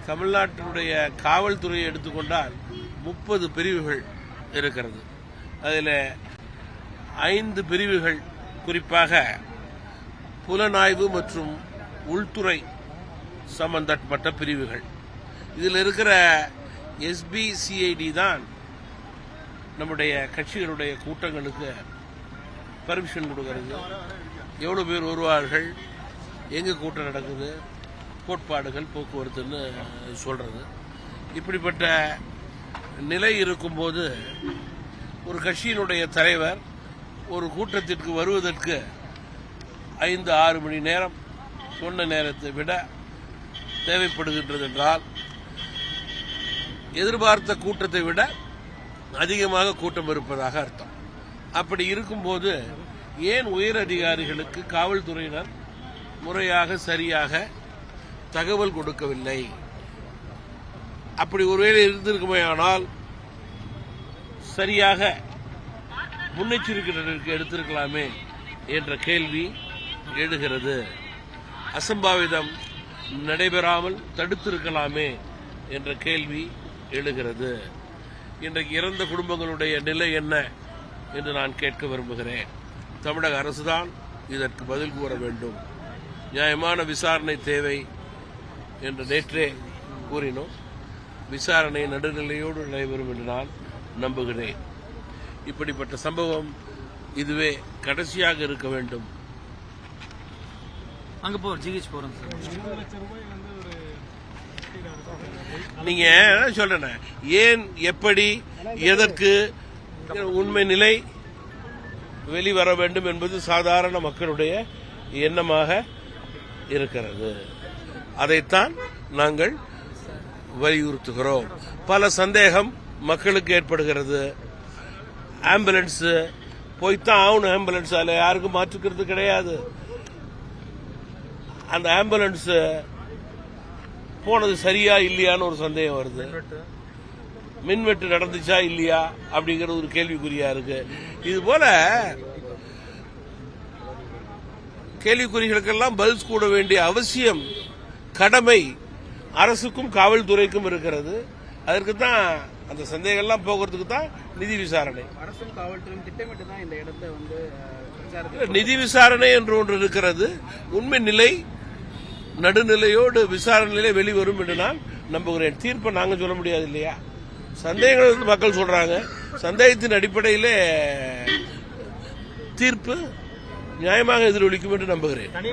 தமிழ்நாட்டினுடைய காவல்துறையை எடுத்துக்கொண்டால் 30 பிரிவுகள் இருக்கிறது. அதில் 5 பிரிவுகள் குறிப்பாக புலனாய்வு மற்றும் உள்துறை சம்பந்தப்பட்ட பிரிவுகள். இதில் இருக்கிற SBCID தான் நம்முடைய கட்சிகளுடைய கூட்டங்களுக்கு பர்மிஷன் கொடுக்கிறது. எவ்வளவு பேர் வருவார்கள், எங்கே கூட்டம் நடக்குது, கோட்பாடுகள், போக்குவரத்துன்னு சொல்றது. இப்படிப்பட்ட நிலை இருக்கும்போது ஒரு கட்சியினுடைய தலைவர் ஒரு கூட்டத்திற்கு வருவதற்கு 5-6 மணி நேரம் சொன்ன நேரத்தை விட தேவைப்படுகின்றது என்றால் எதிர்பார்த்த கூட்டத்தை விட அதிகமாக கூட்டம் இருப்பதாக அர்த்தம். அப்படி இருக்கும்போது ஏன் உயர் அதிகாரிகளுக்கு காவல்துறையினர் முறையாக சரியாக தகவல் கொடுக்கவில்லை? அப்படி ஒருவேளை இருந்திருக்குமே ஆனால் சரியாக முன்னெச்சரிக்கை நடவடிக்கை எடுத்திருக்கலாமே என்ற கேள்வி எழுகிறது. அசம்பாவிதம் நடைபெறாமல் தடுத்திருக்கலாமே என்ற கேள்வி எழுகிறது. இன்றைக்கு இறந்த குடும்பங்களுடைய நிலை என்ன என்று நான் கேட்க விரும்புகிறேன். தமிழக அரசுதான் இதற்கு பதில் கூற வேண்டும். நியாயமான விசாரணை தேவை என்று நேற்றே கூறினோம். விசாரணை நடுநிலையோடு நடைபெறும் என்று நான் நம்புகிறேன். இப்படிப்பட்ட சம்பவம் இதுவே கடைசியாக இருக்க வேண்டும். அங்க போறோம். நீங்க சொல்றேன், ஏன், எப்படி, எதற்கு உண்மை நிலை வெளிவர வேண்டும் என்பது சாதாரண மக்களுடைய எண்ணமாக இருக்கிறது. அதைத்தான் நாங்கள் வலியுறுத்துகிறோம். பல சந்தேகம் மக்களுக்கு ஏற்படுகிறது. ஆம்புலன்ஸ் போய்த்தான் ஆகணும். ஆம்புலன்ஸ் அதில் யாருக்கும் மாற்றுக்கிறது கிடையாது. அந்த ஆம்புலன்ஸ் போனது சரியா இல்லையான்னு ஒரு சந்தேகம் வருது. மின்வெட்டு நடந்துச்சா இல்லையா அப்படிங்கிற ஒரு கேள்விக்குறியா இருக்கு. இது போல கேள்விக்குறிகளுக்கெல்லாம் பதில் கூட வேண்டிய அவசியம், கடமை அரசுக்கும் காவல்துறைக்கும் இருக்கிறது. அதற்கு தான் அந்த சந்தேகம்லாம் போகிறதுக்கு தான் நிதி விசாரணை. அரசும் காவல்துறையும் திட்டமிட்டு தான் இந்த இடத்தை நிதி விசாரணை என்று ஒன்று இருக்கிறது. உண்மை நிலை நடுநிலையோடு விசாரணையிலே வெளிவரும் என்று நான் நம்புகிறேன். தீர்ப்பை நாங்கள் சொல்ல முடியாது இல்லையா? சந்தேகங்கள் மக்கள் சொல்றாங்க. சந்தேகத்தின் அடிப்படையிலே தீர்ப்பு நியாயமாக எதிரொலிக்கும் என்று நம்புகிறேன்.